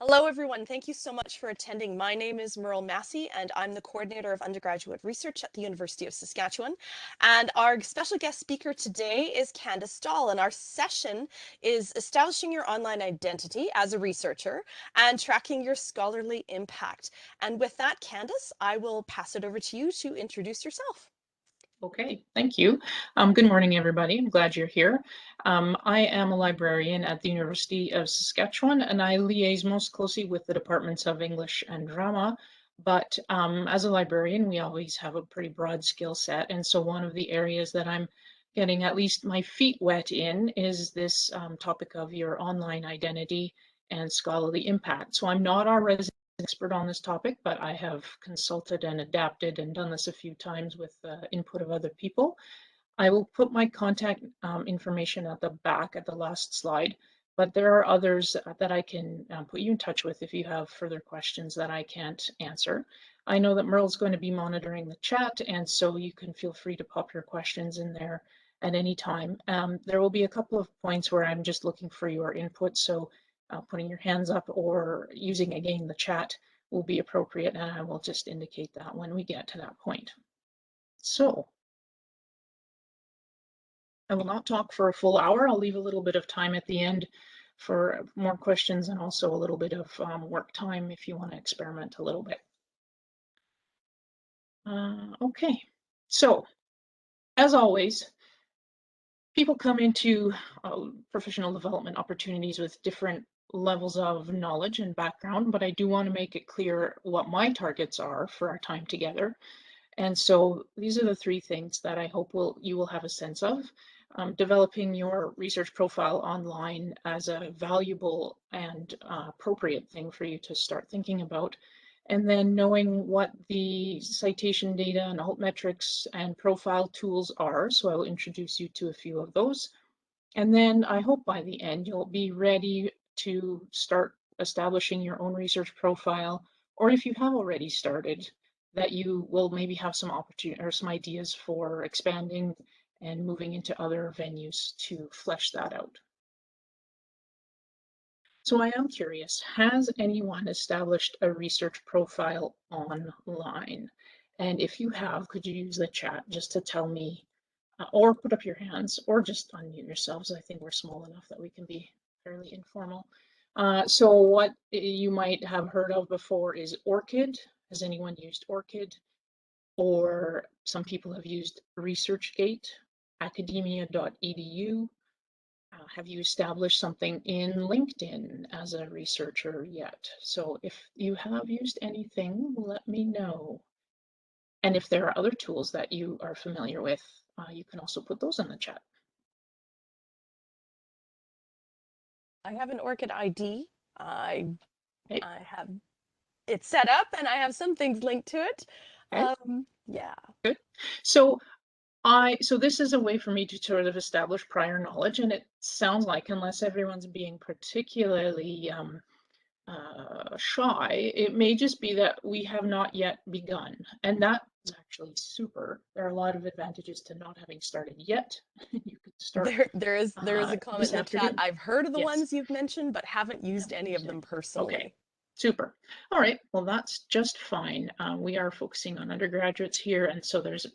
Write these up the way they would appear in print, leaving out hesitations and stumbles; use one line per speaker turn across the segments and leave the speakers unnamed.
Hello, everyone. Thank you so much for attending. My name is Merle Massey, and I'm the coordinator of undergraduate research at the University of Saskatchewan. And our special guest speaker today is Candice Dahl, and our session is establishing your online identity as a researcher and tracking your scholarly impact. And with that, Candice, I will pass it over to you to introduce yourself.
Okay, thank you. Good morning, everybody. I'm glad you're here. I am a librarian at the University of Saskatchewan, and I liaise most closely with the departments of English and Drama. But as a librarian, we always have a pretty broad skill set. And so one of the areas that I'm getting at least my feet wet in is this topic of your online identity and scholarly impact. So I'm not our resident expert on this topic, but I have consulted and adapted and done this a few times with the input of other people. I will put my contact information at the back at the last slide, but there are others that I can put you in touch with if you have further questions that I can't answer. I know that Merle's going to be monitoring the chat, and so you can feel free to pop your questions in there at any time. There will be a couple of points where I'm just looking for your input, so putting your hands up or using again the chat will be appropriate, and I will just indicate that when we get to that point. So I will not talk for a full hour. I'll leave a little bit of time at the end for more questions and also a little bit of work time if you want to experiment a little bit. Okay, so as always, people come into professional development opportunities with different levels of knowledge and background, but I do want to make it clear what my targets are for our time together. And so these are the three things that I hope you will have a sense of. Developing your research profile online as a valuable and appropriate thing for you to start thinking about. And then knowing what the citation data and Altmetrics and profile tools are. So I will introduce you to a few of those. And then I hope by the end you'll be ready to start establishing your own research profile, or if you have already started, that you will maybe have some opportunity or some ideas for expanding and moving into other venues to flesh that out. So I am curious, has anyone established a research profile online? And if you have, could you use the chat just to tell me, or put up your hands, or just unmute yourselves? I think we're small enough that we can be fairly informal. So what you might have heard of before is ORCID. Has anyone used ORCID? Or some people have used ResearchGate, academia.edu. Have you established something in LinkedIn as a researcher yet? So if you have used anything, let me know. And if there are other tools that you are familiar with, you can also put those in the chat.
I have an ORCID ID. I have it set up, and I have some things linked to it.
Okay.
Yeah.
Good. So this is a way for me to sort of establish prior knowledge, and it sounds like, unless everyone's being particularly shy, it may just be that we have not yet begun, and that's actually super. There are a lot of advantages to not having started yet. You could start.
There is a comment in the chat. I've heard of the ones you've mentioned, but haven't used any of them personally.
Okay. Super. All right. Well, that's just fine. We are focusing on undergraduates here, and so there's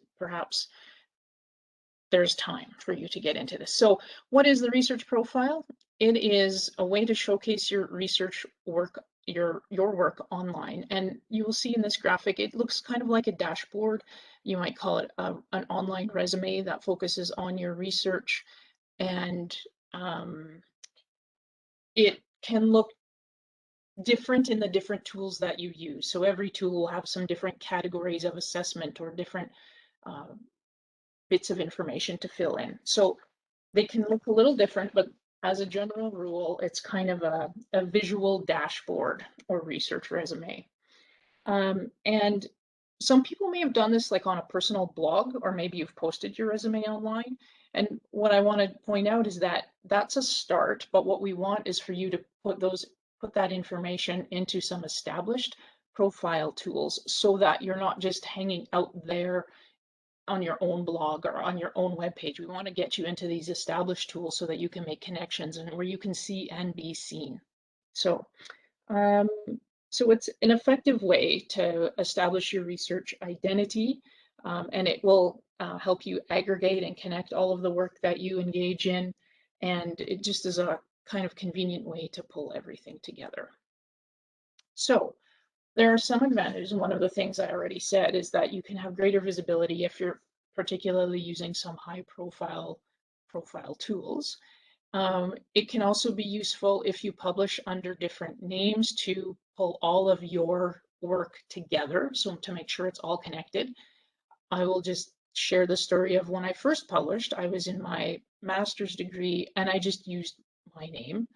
time for you to get into this. So what is the research profile? It is a way to showcase your research work, your work online. And you will see in this graphic, it looks kind of like a dashboard. You might call it an online resume that focuses on your research. And it can look different in the different tools that you use. So every tool will have some different categories of assessment or different bits of information to fill in. So they can look a little different, but as a general rule, it's kind of a visual dashboard or research resume. And some people may have done this like on a personal blog, or maybe you've posted your resume online. And what I want to point out is that that's a start, but what we want is for you to put that information into some established profile tools so that you're not just hanging out there on your own blog or on your own webpage. We want to get you into these established tools so that you can make connections and where you can see and be seen. So Um, so it's an effective way to establish your research identity, and it will help you aggregate and connect all of the work that you engage in, and it just is a kind of convenient way to pull everything together. So there are some advantages. One of the things I already said is that you can have greater visibility if you're particularly using some high profile tools. It can also be useful if you publish under different names to pull all of your work together, so to make sure it's all connected. I will just share the story of when I first published. I was in my master's degree and I just used my name,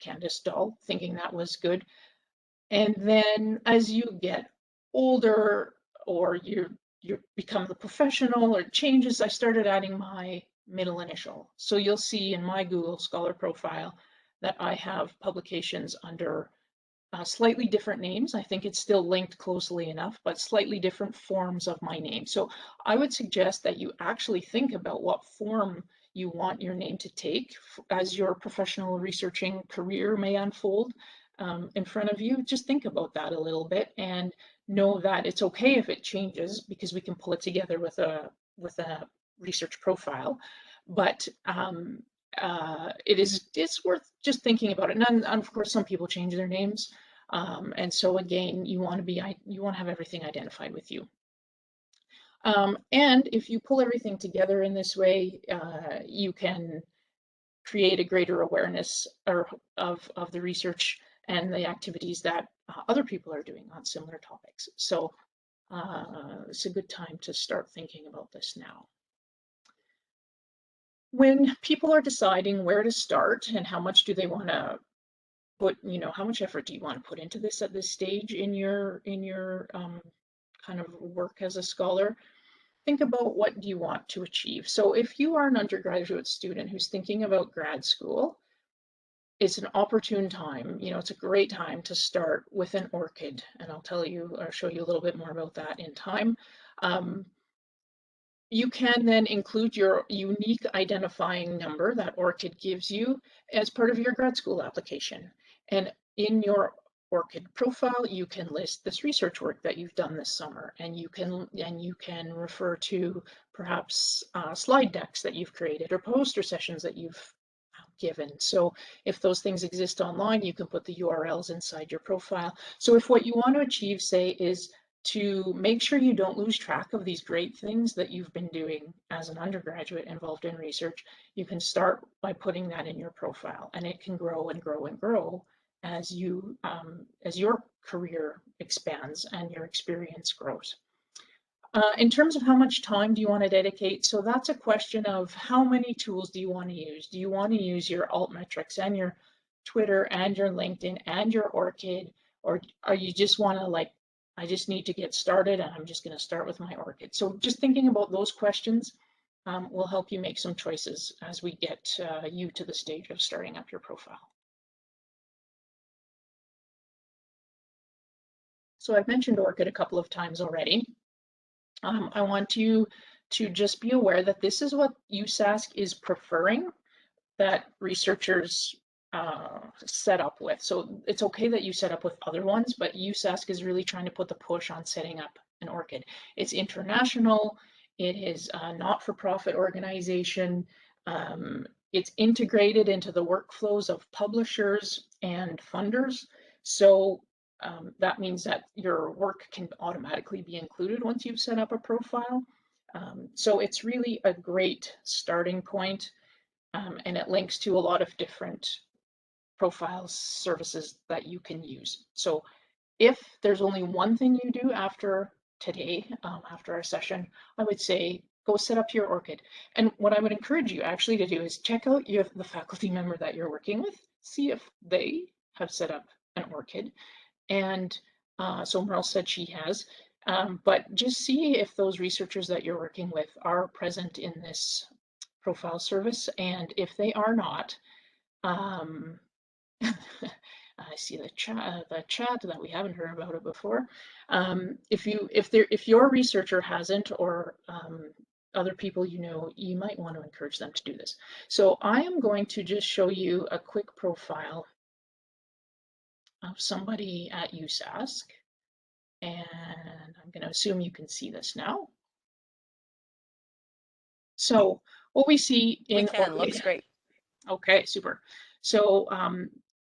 Candice Dahl, thinking that was good. And then as you get older or you become the professional or it changes, I started adding my middle initial. So you'll see in my Google Scholar profile that I have publications under slightly different names. I think it's still linked closely enough, but slightly different forms of my name. So I would suggest that you actually think about what form you want your name to take as your professional researching career may unfold in front of you. Just think about that a little bit and know that it's okay if it changes because we can pull it together with a research profile. But it's worth just thinking about it. And of course, some people change their names. And so again, you want to have everything identified with you. And if you pull everything together in this way, you can create a greater awareness of the research and the activities that other people are doing on similar topics. So it's a good time to start thinking about this now. When people are deciding where to start and how much do they want to put, how much effort do you want to put into this at this stage in your kind of work as a scholar? Think about what do you want to achieve. So if you are an undergraduate student who's thinking about grad school, it's an opportune time, it's a great time to start with an ORCID, and I'll tell you or show you a little bit more about that in time. You can then include your unique identifying number that ORCID gives you as part of your grad school application. And in your ORCID profile, you can list this research work that you've done this summer, and you can refer to perhaps slide decks that you've created or poster sessions that you've given. So if those things exist online, you can put the URLs inside your profile. So if what you want to achieve, say, is to make sure you don't lose track of these great things that you've been doing as an undergraduate involved in research, you can start by putting that in your profile, and it can grow and grow and grow as your career expands and your experience grows. In terms of how much time do you want to dedicate? So that's a question of how many tools do you want to use? Do you want to use your Altmetrics and your Twitter and your LinkedIn and your ORCID, or you just want to I just need to get started and I'm just going to start with my ORCID. So just thinking about those questions will help you make some choices as we get you to the stage of starting up your profile. So I've mentioned ORCID a couple of times already. I want you to just be aware that this is what USask is preferring that researchers set up with. So it's okay that you set up with other ones, but USask is really trying to put the push on setting up an ORCID. It's international. It is a not-for-profit organization. It's integrated into the workflows of publishers and funders. So that means that your work can automatically be included once you've set up a profile. So it's really a great starting point, and it links to a lot of different profile services that you can use. So if there's only one thing you do after today, after our session, I would say go set up your ORCID. And what I would encourage you actually to do is check out the faculty member that you're working with, see if they have set up an ORCID. And so Merle said she has, but just see if those researchers that you're working with are present in this profile service. And if they are not, I see the chat that we haven't heard about it before. If your researcher hasn't, or other people you might want to encourage them to do this. So I am going to just show you a quick profile of somebody at USask. And I'm going to assume you can see this now. So what we see in
Looks great.
Okay, super. So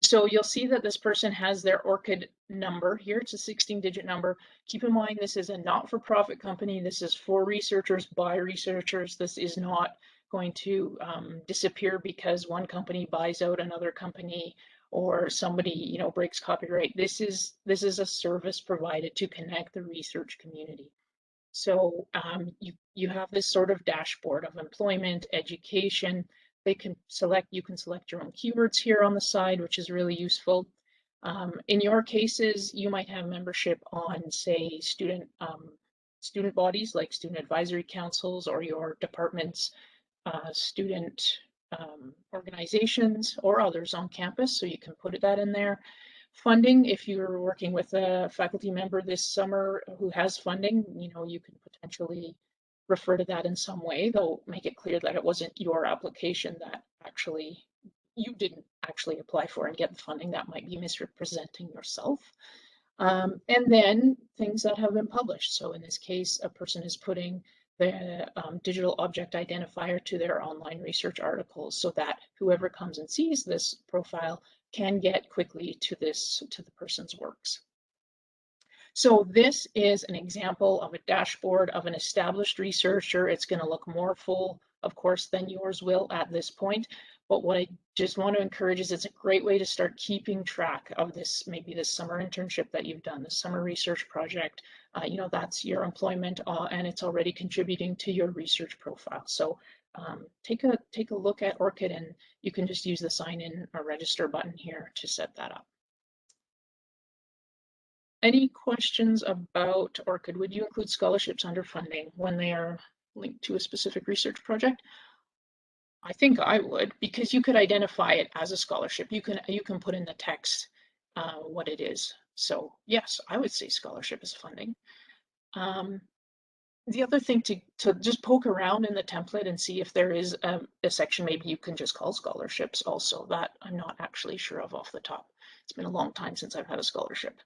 so you'll see that this person has their ORCID number here. It's a 16-digit number. Keep in mind, this is a not-for-profit company. This is for researchers, by researchers. This is not going to disappear because one company buys out another company or somebody, you know, breaks copyright. This is a service provided to connect the research community. So you have this sort of dashboard of employment, education. You can select your own keywords here on the side, which is really useful. In your cases, you might have membership on, say, student bodies like student advisory councils or your department's student organizations or others on campus. So you can put that in there. Funding, if you're working with a faculty member this summer who has funding, you know, you can potentially refer to that in some way. They'll make it clear that it wasn't your application that actually you didn't actually apply for and get the funding. That might be misrepresenting yourself. And then things that have been published. So in this case, a person is putting the digital object identifier to their online research articles so that whoever comes and sees this profile can get quickly to the person's works. So this is an example of a dashboard of an established researcher. It's going to look more full, of course, than yours will at this point. But what I just want to encourage is it's a great way to start keeping track of this, maybe this summer internship that you've done, the summer research project. You know, that's your employment and it's already contributing to your research profile. So take a look at ORCID, and you can just use the sign in or register button here to set that up. Any questions about ORCID? Would you include scholarships under funding when they are linked to a specific research project? I think I would, because you could identify it as a scholarship. You can put in the text what it is. So yes, I would say scholarship is funding. The other thing to just poke around in the template and see if there is a section maybe you can just call scholarships also. That I'm not actually sure of off the top. It's been a long time since I've had a scholarship.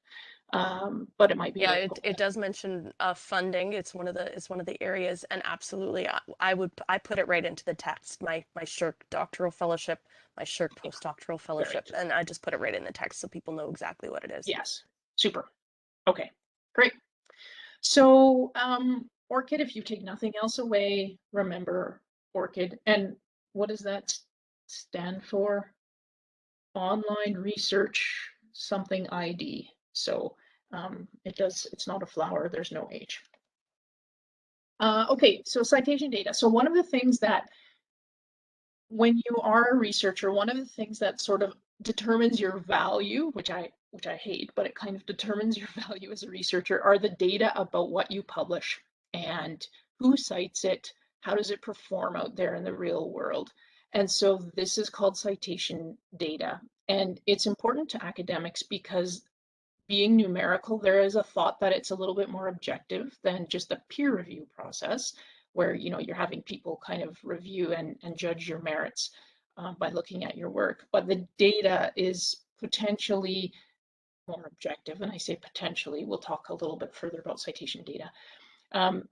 But it might be.
Yeah, it does mention funding. It's one of the areas, and absolutely, I put it right into the text. My SSHRC doctoral fellowship, my SSHRC postdoctoral fellowship, and I just put it right in the text so people know exactly what it is.
Yes, super. Okay, great. So ORCID, if you take nothing else away, remember ORCID. And what does that stand for? Online Research something ID. So it's not a flower, there's no H. Okay, so citation data. So one of the things that when you are a researcher, one of the things that sort of determines your value, which I hate, but it kind of determines your value as a researcher, are the data about what you publish and who cites it, how does it perform out there in the real world. And so this is called citation data. And it's important to academics because being numerical, there is a thought that it's a little bit more objective than just a peer review process where, you know, you're having people kind of review and judge your merits by looking at your work. But the data is potentially more objective, and I say potentially. We'll talk a little bit further about citation data.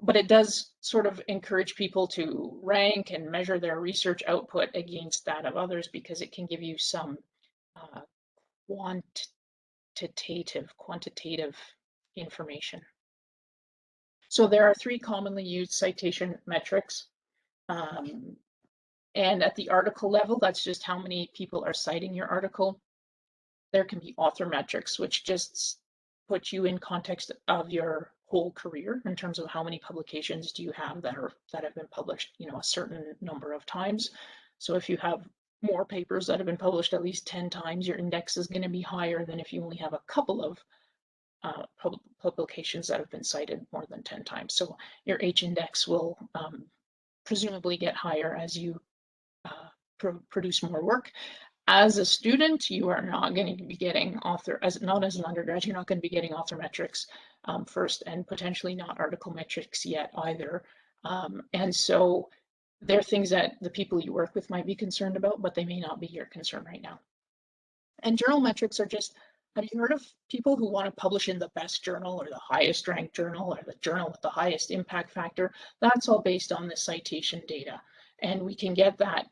But it does sort of encourage people to rank and measure their research output against that of others because it can give you some quantitative information. So there are 3 commonly used citation metrics. And at the article level, that's just how many people are citing your article. There can be author metrics, which just put you in context of your whole career in terms of how many publications do you have that have been published, you know, a certain number of times. So if you have more papers that have been published at least 10 times, your index is going to be higher than if you only have a couple of publications that have been cited more than 10 times. So your H index will presumably get higher as you produce more work. As a student, you are not going to be getting not as an undergrad, you're not going to be getting author metrics first, and potentially not article metrics yet either. And so they're things that the people you work with might be concerned about, but they may not be your concern right now. And journal metrics are just Have you heard of people who want to publish in the best journal or the highest ranked journal or the journal with the highest impact factor? That's all based on the citation data. And we can get that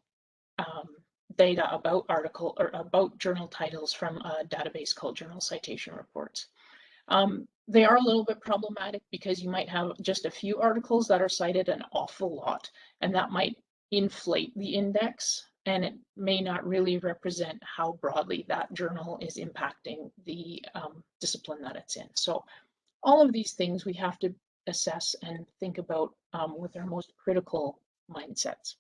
data about article or about journal titles from a database called Journal Citation Reports. They are a little bit problematic because you might have just a few articles that are cited an awful lot, and that might inflate the index, and it may not really represent how broadly that journal is impacting the discipline that it's in. So all of these things we have to assess and think about with our most critical mindsets.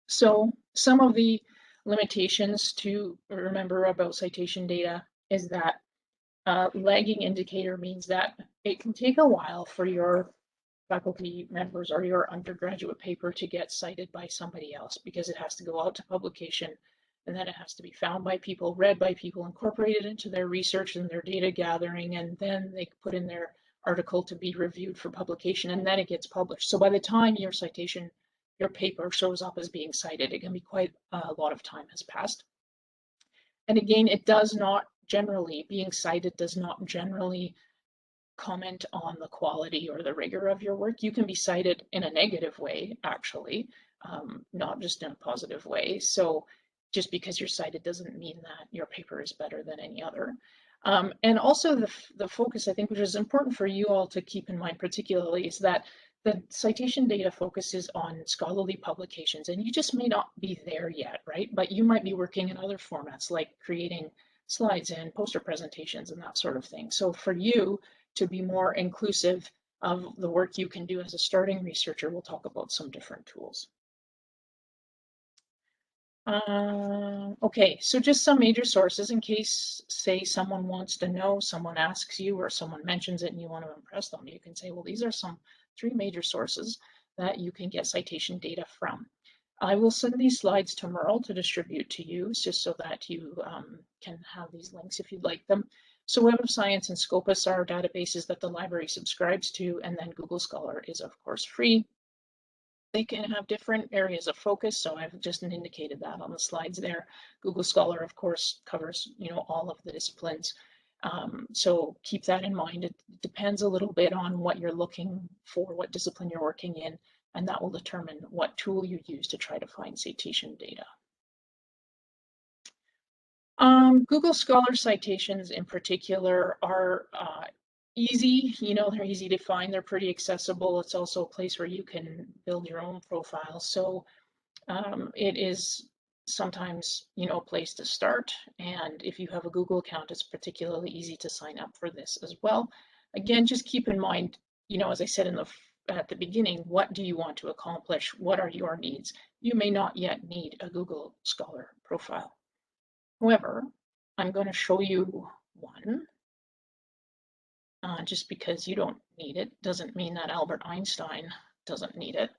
So some of the limitations to remember about citation data is that lagging indicator means that it can take a while for your faculty members or your undergraduate paper to get cited by somebody else because it has to go out to publication, and then it has to be found by people, read by people, incorporated into their research and their data gathering, and then they put in their article to be reviewed for publication, and then it gets published. So by the time your citation, your paper shows up as being cited, it can be quite a lot of time has passed. And again, it does not generally, being cited does not generally comment on the quality or the rigor of your work. You can be cited in a negative way, actually, not just in a positive way. So just because you're cited doesn't mean that your paper is better than any other. And also the focus, I think, which is important for you all to keep in mind particularly, is that the citation data focuses on scholarly publications, and you just may not be there yet, right? But you might be working in other formats like creating slides and poster presentations and that sort of thing. So for you to be more inclusive of the work you can do as a starting researcher, we'll talk about some different tools. Okay, so just some major sources in case, say, someone wants to know, someone asks you, or someone mentions it and you want to impress them. You can say, well, these are some 3 major sources that you can get citation data from. I will send these slides to Merle to distribute to you, just so that you can have these links if you'd like them. So Web of Science and Scopus are databases that the library subscribes to, and then Google Scholar is, of course, free. They can have different areas of focus, so I've just indicated that on the slides there. Google Scholar, of course, covers all of the disciplines. So keep that in mind. It depends a little bit on what you're looking for, what discipline you're working in, and that will determine what tool you use to try to find citation data. Google Scholar citations in particular are easy, they're easy to find, they're pretty accessible. It's also a place where you can build your own profile. So it is sometimes, a place to start. And if you have a Google account, it's particularly easy to sign up for this as well. Again, just keep in mind, as I said at the beginning, what do you want to accomplish? What are your needs? You may not yet need a Google Scholar profile. However, I'm going to show you one. Just because you don't need it doesn't mean that Albert Einstein doesn't need it.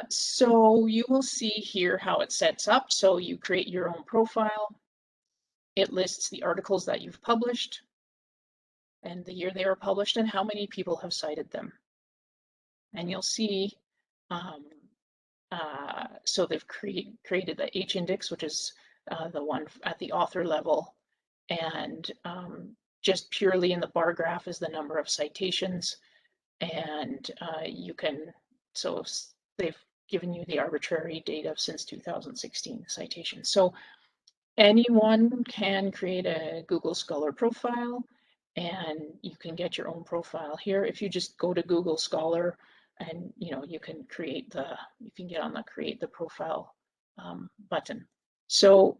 So you will see here how it sets up. So you create your own profile. It lists the articles that you've published and the year they were published and how many people have cited them. And you'll see, so they've created the H-index, which is the one at the author level, and just purely in the bar graph is the number of citations, and so they've given you the arbitrary data since 2016 citations. So anyone can create a Google Scholar profile, and you can get your own profile here. If you just go to Google Scholar, and you can get on the create the profile button. So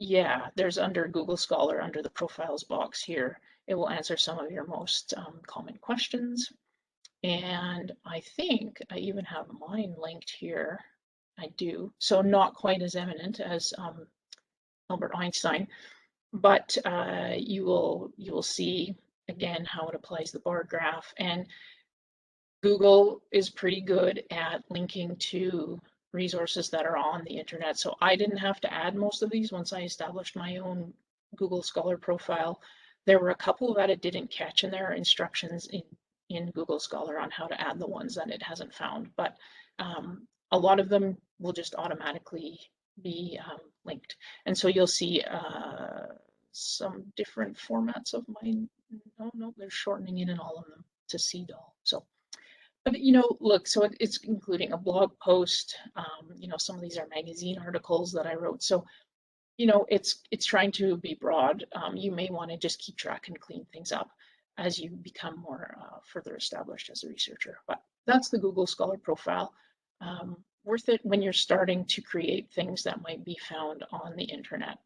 yeah, there's under Google Scholar, under the profiles box here, it will answer some of your most common questions. And I think I even have mine linked here. I do. So not quite as eminent as Albert Einstein, but you will see again how it applies the bar graph. And Google is pretty good at linking to resources that are on the internet. So I didn't have to add most of these once I established my own Google Scholar profile. There were a couple that it didn't catch, and there are instructions in Google Scholar on how to add the ones that it hasn't found. But a lot of them will just automatically be linked. And so you'll see some different formats of mine. No, they're shortening it in all of them to CDAL. So, but look, so it's including a blog post. Some of these are magazine articles that I wrote. So, it's trying to be broad. You may want to just keep track and clean things up as you become more further established as a researcher. But that's the Google Scholar profile. Worth it when you're starting to create things that might be found on the internet.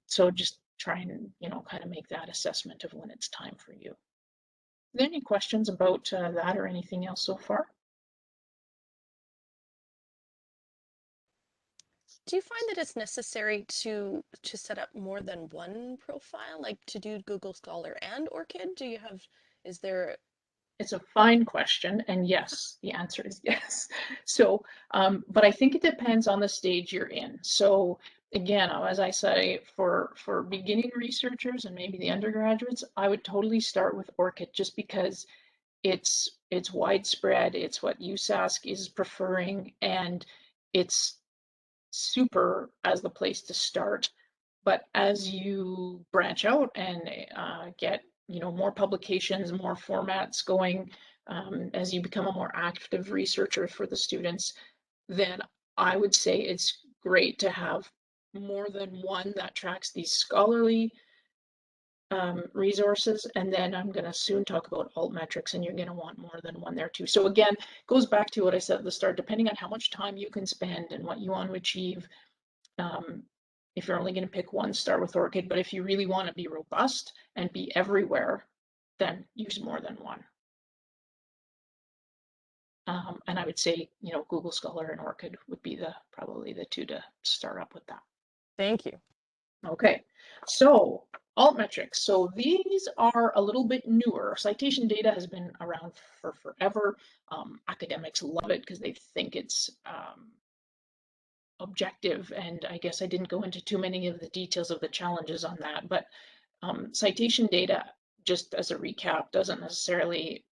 So just try and, kind of make that assessment of when it's time for you. Are there any questions about that or anything else so far?
Do you find that it's necessary to set up more than one profile, like to do Google Scholar and ORCID? Is there?
It's a fine question, and yes, the answer is yes. So, but I think it depends on the stage you're in. So again, as I say, for beginning researchers and maybe the undergraduates, I would totally start with ORCID just because it's widespread, it's what USask is preferring, and it's super as the place to start. But as you branch out and get more publications, more formats going, as you become a more active researcher for the students, then I would say it's great to have more than one that tracks these scholarly resources. And then I'm going to soon talk about Altmetrics, and you're going to want more than one there too. So again, goes back to what I said at the start, depending on how much time you can spend and what you want to achieve. If you're only going to pick one, start with ORCID. But if you really want to be robust and be everywhere, then use more than one. And I would say, Google Scholar and ORCID would be probably the two to start up with that.
Thank you.
Okay, so Altmetrics. So these are a little bit newer. Citation data has been around for forever. Academics love it because they think it's objective, and I guess I didn't go into too many of the details of the challenges on that, but citation data, just as a recap, doesn't necessarily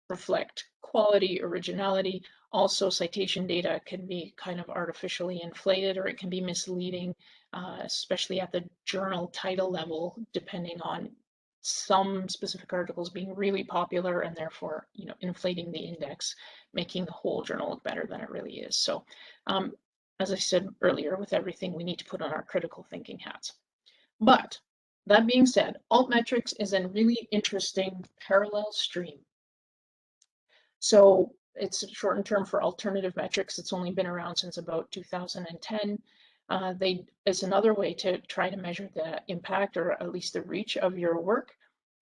reflect quality, originality. Also, citation data can be kind of artificially inflated, or it can be misleading, especially at the journal title level, depending on some specific articles being really popular and therefore, inflating the index, making the whole journal look better than it really is. So, as I said earlier, with everything, we need to put on our critical thinking hats. But that being said, Altmetrics is a really interesting parallel stream. So it's a shortened term for alternative metrics. It's only been around since about 2010. It's another way to try to measure the impact, or at least the reach, of your work.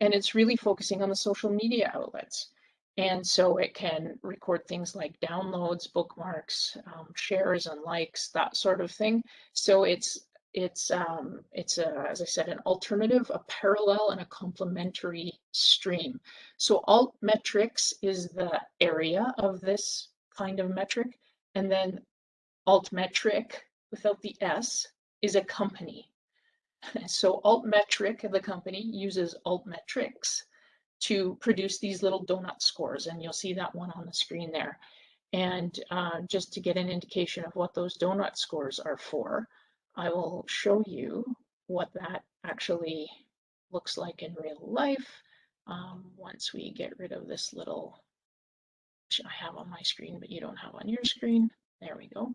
And it's really focusing on the social media outlets. And so it can record things like downloads, bookmarks, shares and likes, that sort of thing. So it's as I said, an alternative, a parallel, and a complementary stream. So Altmetrics is the area of this kind of metric, and then Altmetric, without the S, is a company. So Altmetric, the company, uses Altmetrics to produce these little donut scores, and you'll see that one on the screen there. And just to get an indication of what those donut scores are for, I will show you what that actually looks like in real life once we get rid of this little, which I have on my screen, but you don't have on your screen. There we go.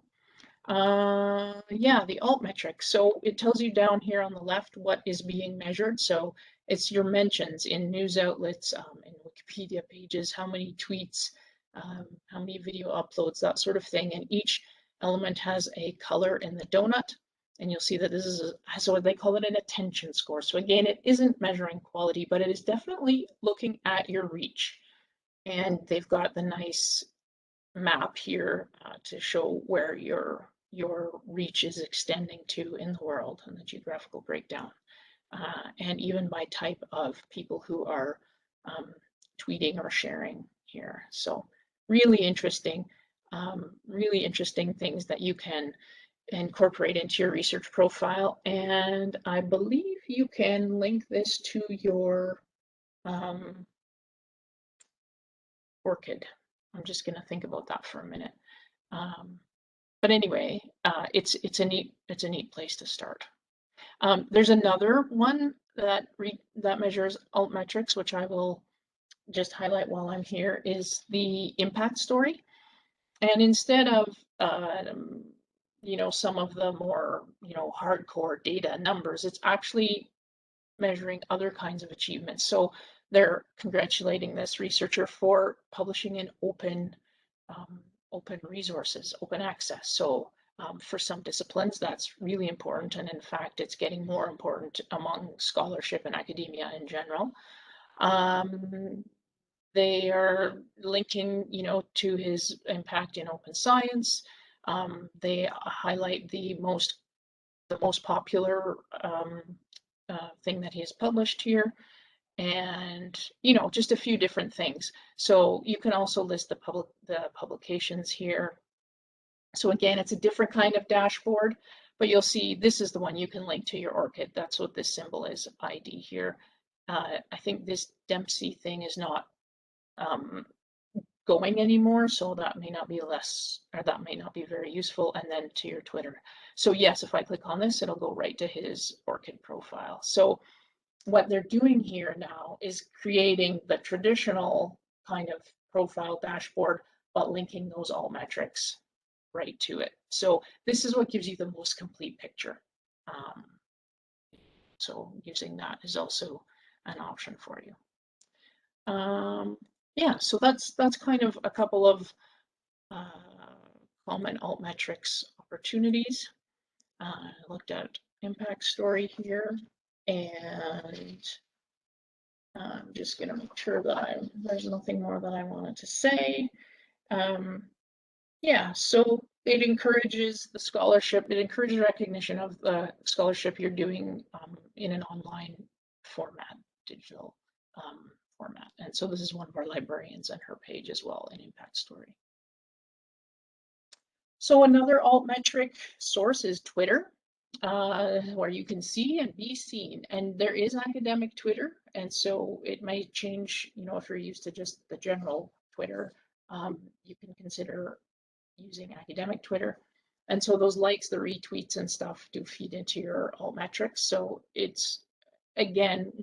Yeah, the Altmetrics. So it tells you down here on the left what is being measured. So it's your mentions in news outlets, in Wikipedia pages, how many tweets, how many video uploads, that sort of thing. And each element has a color in the donut. And you'll see that this is, so they call it an attention score. So again, it isn't measuring quality, but it is definitely looking at your reach. And they've got the nice map here to show where your reach is extending to in the world, and the geographical breakdown, and even by type of people who are tweeting or sharing here. So really interesting things that you can incorporate into your research profile. And I believe you can link this to your ORCID. I'm just going to think about that for a minute. but anyway, it's a neat place to start. There's another one that measures altmetrics, which I will just highlight while I'm here, is the impact story. And instead of some of the more hardcore data numbers, it's actually measuring other kinds of achievements. So they're congratulating this researcher for publishing in open resources, open access. So for some disciplines, that's really important. And in fact, it's getting more important among scholarship and academia in general. They are linking, to his impact in open science. They highlight the most popular thing that he has published here, and just a few different things. So you can also list the publications here. So again, it's a different kind of dashboard, but you'll see this is the one you can link to your ORCID. That's what this symbol is, ID here. I think this Dempsey thing is not going anymore, so that may not be very useful. And then to your Twitter. So yes, if I click on this, it'll go right to his ORCID profile. So what they're doing here now is creating the traditional kind of profile dashboard, but linking those altmetrics right to it. So this is what gives you the most complete picture. So using that is also an option for you. Yeah, so that's kind of a couple of common altmetrics opportunities. I looked at impact story here, and I'm just going to make sure that there's nothing more that I wanted to say. Yeah, so it encourages the scholarship. It encourages recognition of the scholarship you're doing in an online format, digital format. And so this is one of our librarians and her page as well, an impact story. So another altmetric source is Twitter, where you can see and be seen. And there is academic Twitter, and so it may change, if you're used to just the general Twitter, you can consider using academic Twitter. And so those likes, the retweets and stuff do feed into your altmetrics. So it's, again,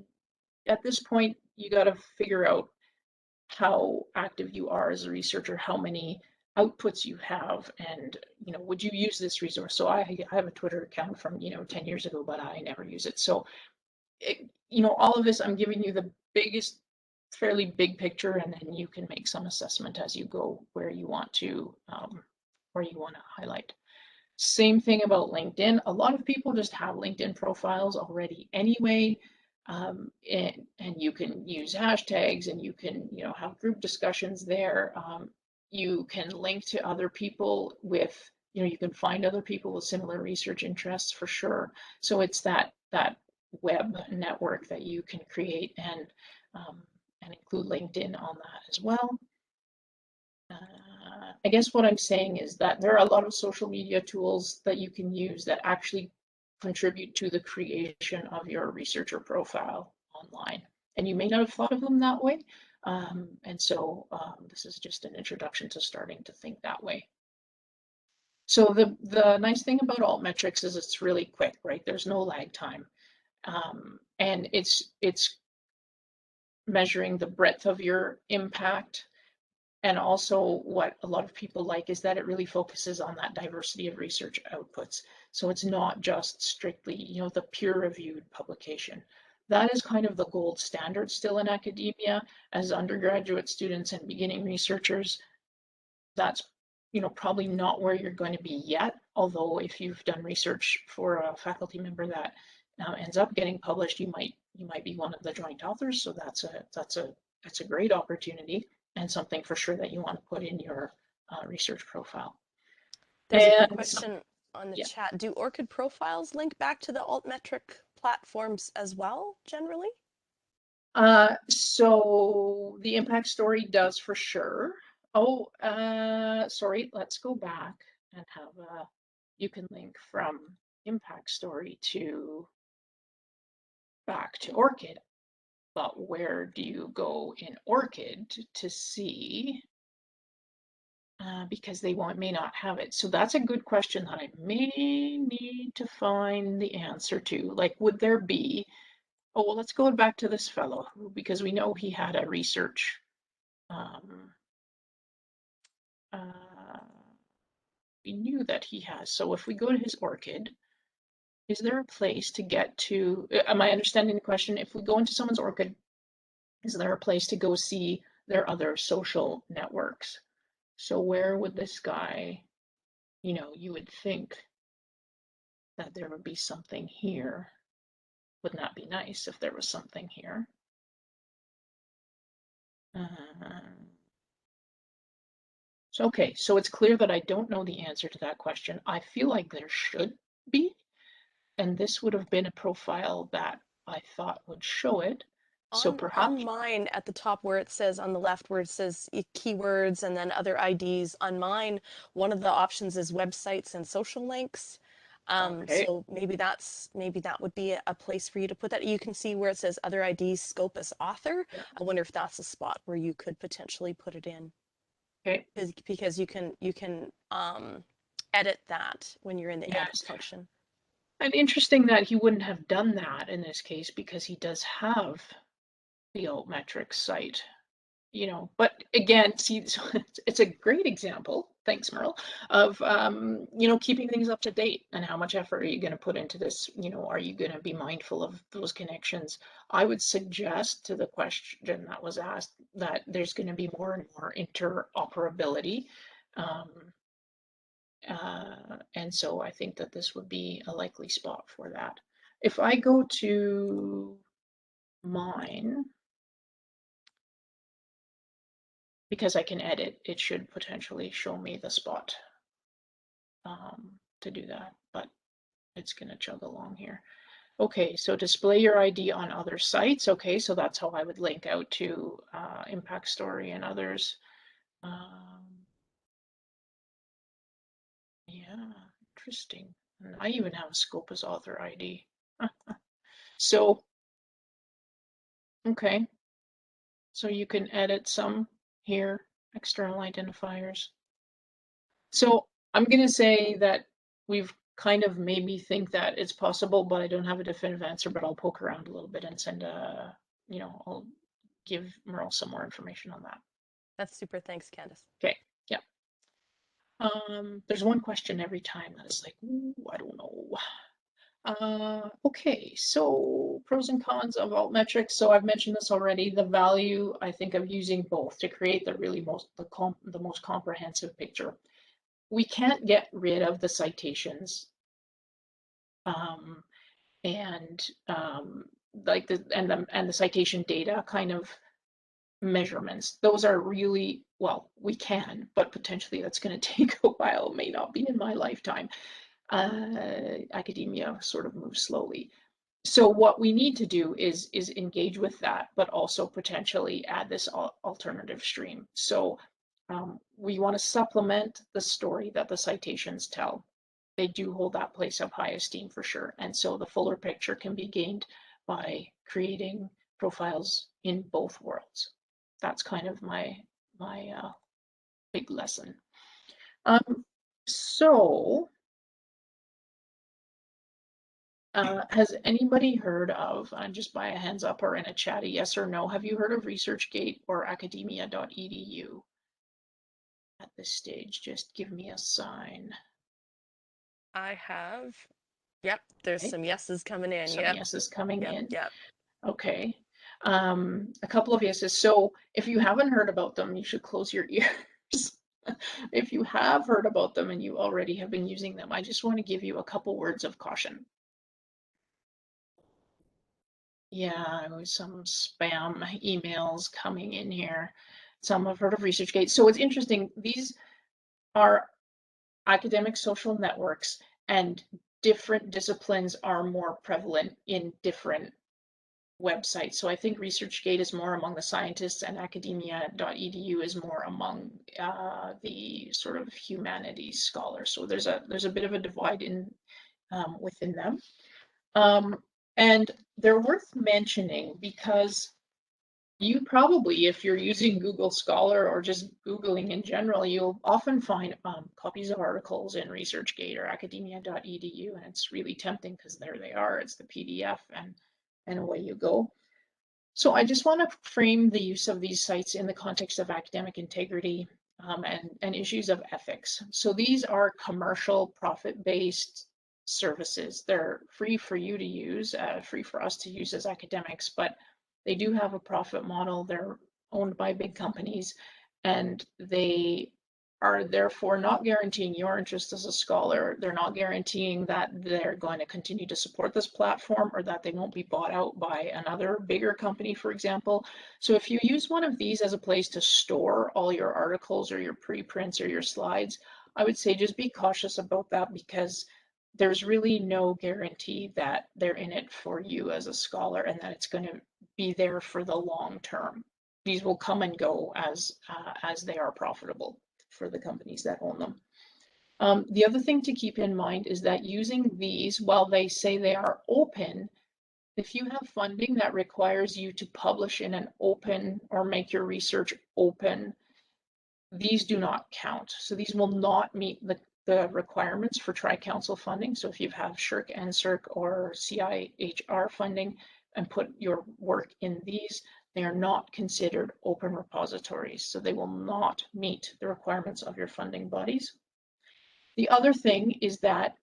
at this point, you got to figure out how active you are as a researcher, how many outputs you have, and would you use this resource? So I have a Twitter account from 10 years ago, but I never use it. So all of this, I'm giving you the biggest, fairly big picture, and then you can make some assessment as you go where you want to highlight. Same thing about LinkedIn. A lot of people just have LinkedIn profiles already anyway. And you can use hashtags, and you can have group discussions there. You can link to other people with you can find other people with similar research interests for sure. So it's that web network that you can create and include LinkedIn on that as well. I guess what I'm saying is that there are a lot of social media tools that you can use that actually contribute to the creation of your researcher profile online. And you may not have thought of them that way. And so this is just an introduction to starting to think that way. So the nice thing about altmetrics is it's really quick, right? There's no lag time. And it's measuring the breadth of your impact. And also what a lot of people like is that it really focuses on that diversity of research outputs. So it's not just strictly, the peer-reviewed publication. That is kind of the gold standard still in academia. As undergraduate students and beginning researchers, that's probably not where you're going to be yet. Although if you've done research for a faculty member that ends up getting published, you might be one of the joint authors. So that's a great opportunity, and something for sure that you want to put in your research profile.
There's a question on the chat. Do ORCID profiles link back to the altmetric platforms as well, generally?
So the impact story does for sure. Oh, sorry, let's go back and have you can link from impact story back to ORCID. But where do you go in ORCID to see because they may not have it. So that's a good question that I may need to find the answer to. Like, would there be, oh, well, let's go back to this fellow, because we know he had a research, we knew that he has. So if we go to his ORCID, is there a place to get to, am I understanding the question? If we go into someone's ORCID, is there a place to go see their other social networks? So where would this guy, you know, you would think that there would be something here. Wouldn't that be nice if there was something here? So, okay, so it's clear that I don't know the answer to that question. I feel like there should be, and this would have been a profile that I thought would show it. So perhaps
On mine at the top where it says on the left where it says keywords and then other IDs, on mine, one of the options is websites and social links.
okay,
So maybe that would be a place for you to put that. You can see where it says other IDs, scope as author.
yeah,
I wonder if that's a spot where you could potentially put it in.
okay,
Because you can edit that when you're in the edit
yes.
function.
And interesting that he wouldn't have done that in this case because he does have the Altmetrics site, you know, but again, see, so it's a great example, thanks Merle, of, you know, keeping things up to date and how much effort are you going to put into this, you know, are you going to be mindful of those connections? I would suggest to the question that was asked that there's going to be more and more interoperability. And so I think that this would be a likely spot for that. If I go to mine, because I can edit, it should potentially show me the spot to do that, but it's going to chug along here. Okay, so display your ID on other sites. Okay, so that's how I would link out to Impact Story and others. Yeah, interesting. And I even have a scope as author ID. So, okay, so you can edit some here, external identifiers. So I'm going to say that we've kind of made me think that it's possible, but I don't have a definitive answer, but I'll poke around a little bit and send a, you know, I'll give Merle some more information on that.
That's super. Thanks, Candice.
Okay, yeah. There's one question every time that is like, ooh, I don't know. Okay, so pros and cons of altmetrics. So I've mentioned this already. The value, I think, of using both to create the really the most comprehensive picture. We can't get rid of the citations, and like the citation data kind of measurements. Those are really, well, we can, but potentially that's going to take a while. It may not be in my lifetime. Academia sort of moves slowly. So what we need to do is engage with that, but also potentially add this alternative stream. So we want to supplement the story that the citations tell. They do hold that place of high esteem for sure. And so the fuller picture can be gained by creating profiles in both worlds. That's kind of my big lesson. So has anybody heard of, just by a hands up or in a chat, a yes or no, have you heard of ResearchGate or academia.edu at this stage? Just give me a sign.
I have. Yep, there's
Okay.
some yeses coming in.
Some
Yep.
yeses coming in.
Yep.
Okay. A couple of yeses. So if you haven't heard about them, you should close your ears. If you have heard about them and you already have been using them, I just want to give you a couple words of caution. Yeah, it was some spam emails coming in here. Some have heard of ResearchGate. So it's interesting. These are academic social networks, and different disciplines are more prevalent in different websites. So I think ResearchGate is more among the scientists, and academia.edu is more among the sort of humanities scholars. So there's a bit of a divide in within them. And they're worth mentioning because You probably, if you're using Google Scholar or just Googling in general, you'll often find copies of articles in ResearchGate or academia.edu, and it's really tempting because there they are. It's the PDF, and away you go. So I just want to frame the use of these sites in the context of academic integrity and issues of ethics. So these are commercial, profit-based services. They're free for you to use, free for us to use as academics, but they do have a profit model. They're owned by big companies, and they are therefore not guaranteeing your interest as a scholar. They're not guaranteeing that they're going to continue to support this platform or that they won't be bought out by another bigger company, for example. So if you use one of these as a place to store all your articles or your preprints or your slides, I would say just be cautious about that, because there's really no guarantee that they're in it for you as a scholar and that it's going to be there for the long term. These will come and go as they are profitable for the companies that own them. The other thing to keep in mind is that using these, while they say they are open, if you have funding that requires you to publish in an open or make your research open, these do not count. So these will not meet the requirements for Tri-Council funding. So if you have SSHRC, NSERC, or CIHR funding and put your work in these, they are not considered open repositories. So they will not meet the requirements of your funding bodies. The other thing is that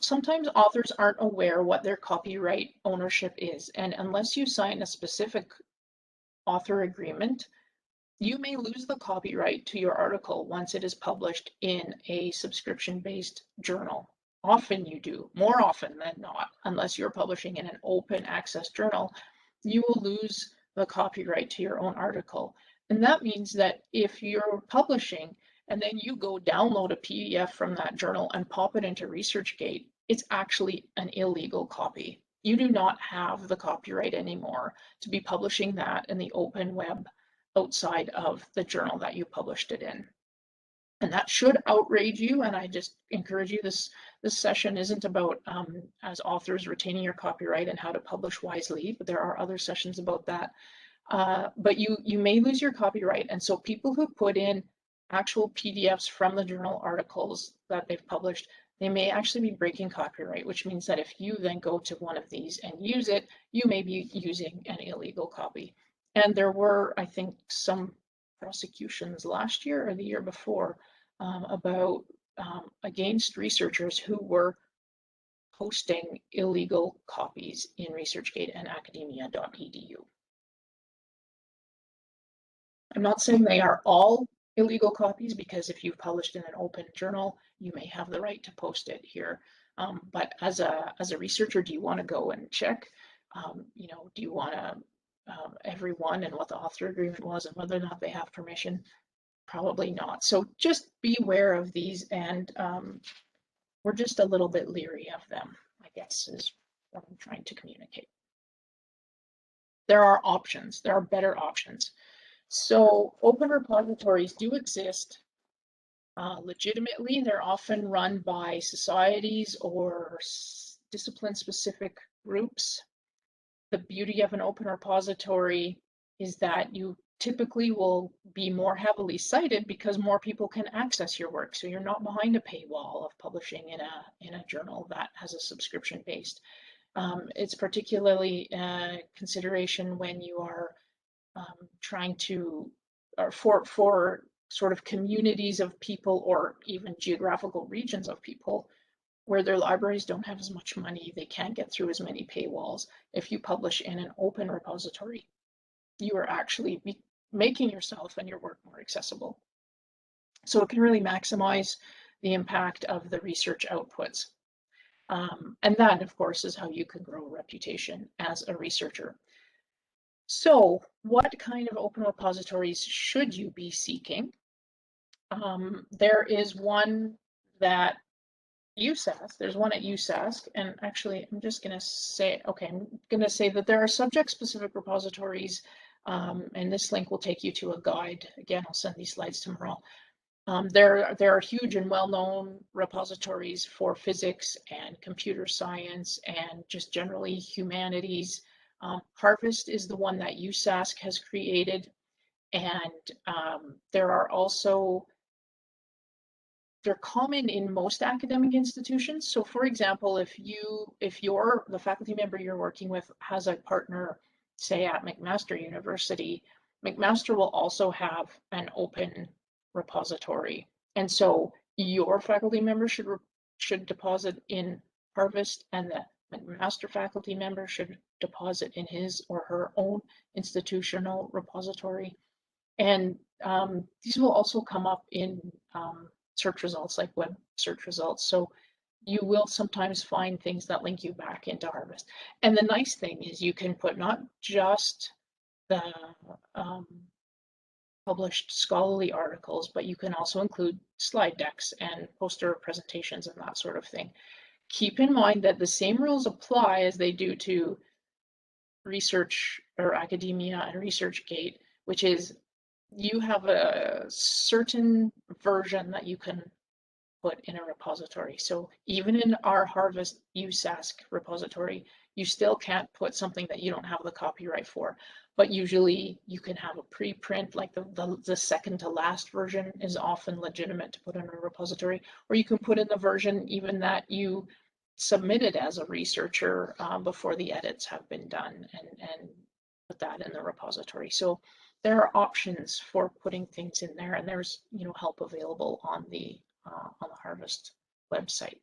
sometimes authors aren't aware what their copyright ownership is. And unless you sign a specific author agreement, you may lose the copyright to your article once it is published in a subscription-based journal. Often you do, more often than not, unless you're publishing in an open access journal, you will lose the copyright to your own article. And that means that if you're publishing and then you go download a PDF from that journal and pop it into ResearchGate, it's actually an illegal copy. You do not have the copyright anymore to be publishing that in the open web outside of the journal that you published it in. And that should outrage you, and I just encourage you, this session isn't about as authors retaining your copyright and how to publish wisely, but there are other sessions about that. But you may lose your copyright, and so people who put in actual PDFs from the journal articles that they've published, they may actually be breaking copyright, which means that if you then go to one of these and use it, you may be using an illegal copy. And there were, I think, some prosecutions last year or the year before against researchers who were posting illegal copies in ResearchGate and academia.edu. I'm not saying they are all illegal copies, because if you've published in an open journal, you may have the right to post it here. But as a researcher, do you want to go and check? Do you want to everyone and what the author agreement was and whether or not they have permission? Probably not. So just be aware of these, and we're just a little bit leery of them, I guess, is what I'm trying to communicate. There are options. There are better options. So open repositories do exist legitimately. They're often run by societies or discipline-specific groups. The beauty of an open repository is that you typically will be more heavily cited because more people can access your work. So you're not behind a paywall of publishing in a journal that has a subscription based. It's particularly a consideration when you are trying to, or for sort of communities of people or even geographical regions of people where their libraries don't have as much money, they can't get through as many paywalls. If you publish in an open repository, you are actually making yourself and your work more accessible. So it can really maximize the impact of the research outputs. And that, of course, is how you can grow a reputation as a researcher. So what kind of open repositories should you be seeking? There is one that USask, there's one at USask, and actually I'm just going to say, I'm going to say that there are subject-specific repositories, and this link will take you to a guide. Again, I'll send these slides to Merle. There are huge and well-known repositories for physics and computer science and just generally humanities. Harvest is the one that USask has created, and there are also, they're common in most academic institutions. So for example, if the faculty member you're working with has a partner, say at McMaster University, McMaster will also have an open repository. And so your faculty member should deposit in Harvest, and the McMaster faculty member should deposit in his or her own institutional repository. And these will also come up in search results, like web search results. So you will sometimes find things that link you back into Harvest. And the nice thing is you can put not just the published scholarly articles, but you can also include slide decks and poster presentations and that sort of thing. Keep in mind that the same rules apply as they do to research or academia and ResearchGate, which is you have a certain version that you can put in a repository. So even in our Harvest USask repository, you still can't put something that you don't have the copyright for. But usually you can have a preprint, like the second to last version is often legitimate to put in a repository, or you can put in the version even that you submitted as a researcher before the edits have been done, and put that in the repository. So there are options for putting things in there, and there's help available on the Harvest website.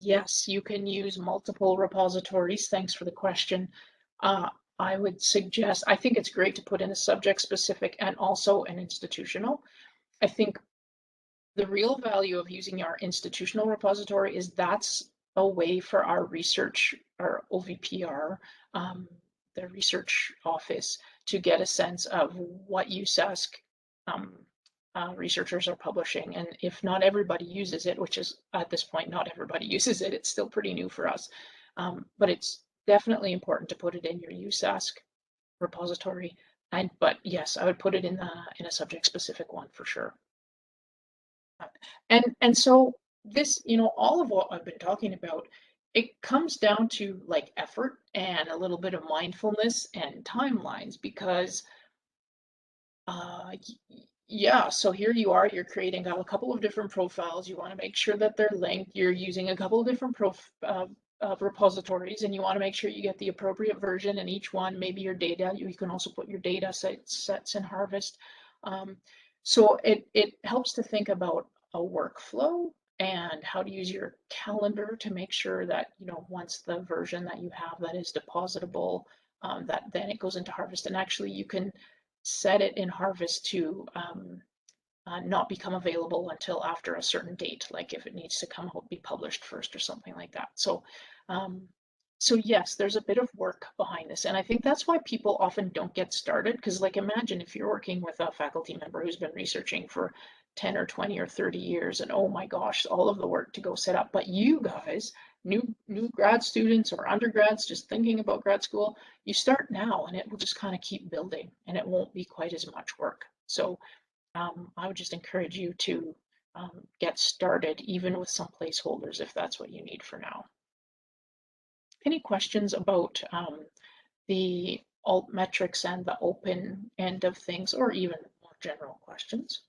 Yes, you can use multiple repositories. Thanks for the question. I would suggest, I think it's great to put in a subject specific and also an institutional. I think the real value of using our institutional repository is that's a way for our research, our OVPR, the research office, to get a sense of what USask researchers are publishing. And if not everybody uses it, which is at this point, not everybody uses it, it's still pretty new for us. But it's definitely important to put it in your USask repository. But yes, I would put it in a subject specific one for sure. And so this, all of what I've been talking about, it comes down to like effort and a little bit of mindfulness and timelines, because yeah, so here you are, you're creating a couple of different profiles. You want to make sure that they're linked. You're using a couple of different repositories, and you want to make sure you get the appropriate version in each one. Maybe your data, you can also put your data sets in Harvest. So it helps to think about a workflow and how to use your calendar to make sure that, once the version that you have that is depositable, that then it goes into Harvest. And actually you can set it in Harvest to not become available until after a certain date, like if it needs to come out, be published first or something like that. So so yes, there's a bit of work behind this. And I think that's why people often don't get started, because like imagine if you're working with a faculty member who's been researching for 10 or 20 or 30 years, and oh my gosh, all of the work to go set up. But you guys, new grad students or undergrads just thinking about grad school, you start now and it will just kind of keep building, and it won't be quite as much work. So I would just encourage you to get started, even with some placeholders, if that's what you need for now. Any questions about the Altmetrics and the open end of things, or even more general questions?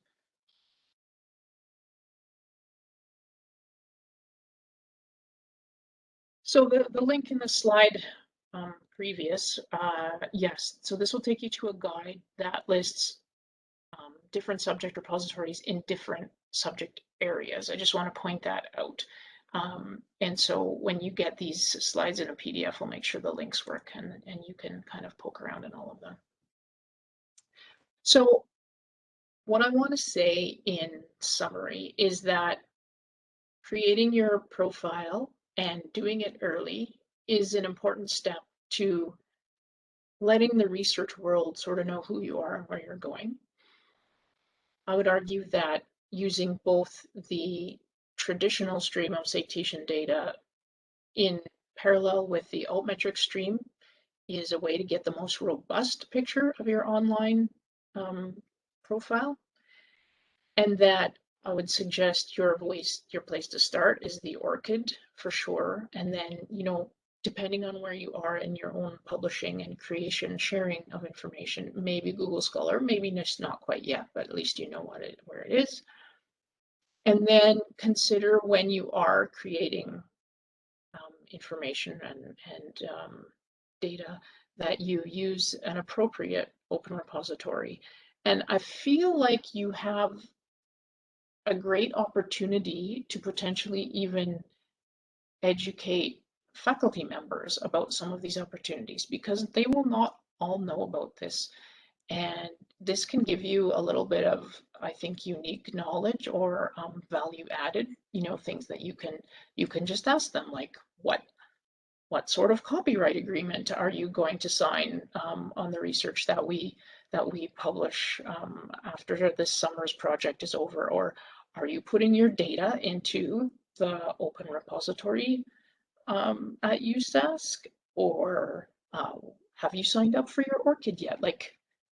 So the link in the slide previous, yes, so this will take you to a guide that lists different subject repositories in different subject areas. I just want to point that out. And so when you get these slides in a PDF, we'll make sure the links work, and you can kind of poke around in all of them. So what I want to say in summary is that creating your profile and doing it early is an important step to letting the research world sort of know who you are and where you're going. I would argue that using both the traditional stream of citation data in parallel with the Altmetrics stream is a way to get the most robust picture of your online profile, and that I would suggest your place to start is the ORCID for sure. And then, you know, depending on where you are in your own publishing and creation, sharing of information, maybe Google Scholar, maybe just not quite yet, but at least you know where it is. And then consider when you are creating information and data that you use an appropriate open repository. And I feel like you have a great opportunity to potentially even educate faculty members about some of these opportunities because they will not all know about this. And this can give you a little bit of, I think, unique knowledge or value added, you know, things that you can just ask them, like what sort of copyright agreement are you going to sign on the research that we publish after this summer's project is over, or are you putting your data into the open repository at USask, or have you signed up for your ORCID yet? Like,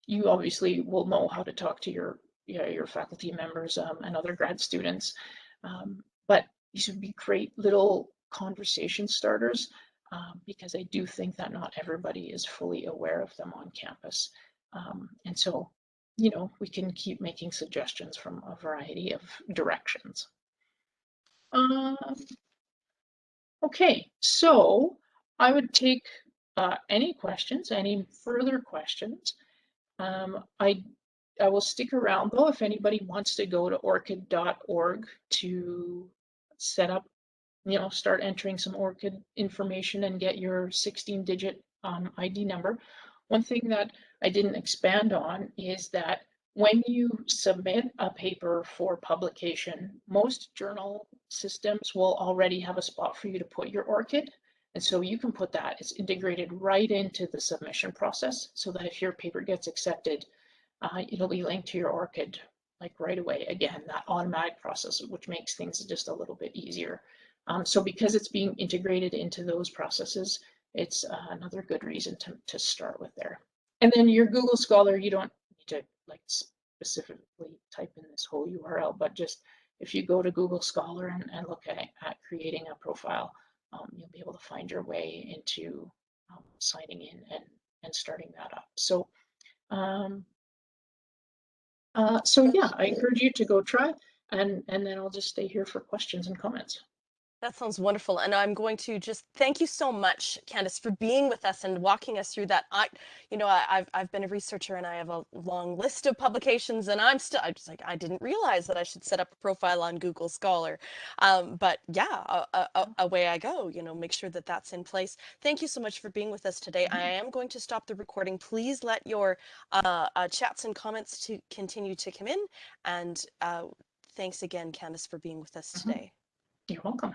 you obviously will know how to talk to your faculty members and other grad students, but these would be great little conversation starters because I do think that not everybody is fully aware of them on campus. And so, you know, we can keep making suggestions from a variety of directions. Okay, so I would take any questions, any further questions. I will stick around though if anybody wants to go to orcid.org to set up, you know, start entering some ORCID information and get your 16-digit ID number. One thing that I didn't expand on is that when you submit a paper for publication, most journal systems will already have a spot for you to put your ORCID. And so you can put that, it's integrated right into the submission process so that if your paper gets accepted, it'll be linked to your ORCID like right away. Again, that automatic process, which makes things just a little bit easier. So because it's being integrated into those processes, it's another good reason to start with there. And then your Google Scholar, you don't need to like specifically type in this whole URL, but just if you go to Google Scholar and look at creating a profile, you'll be able to find your way into signing in and starting that up. So yeah, I encourage you to go try, and then I'll just stay here for questions and comments.
That sounds wonderful. And I'm going to just thank you so much, Candice, for being with us and walking us through that. I've been a researcher and I have a long list of publications, and I'm just like, I didn't realize that I should set up a profile on Google Scholar. But yeah, away I go, you know, make sure that that's in place. Thank you so much for being with us today. I am going to stop the recording. Please let your chats and comments to continue to come in. And thanks again, Candice, for being with us today.
You're welcome.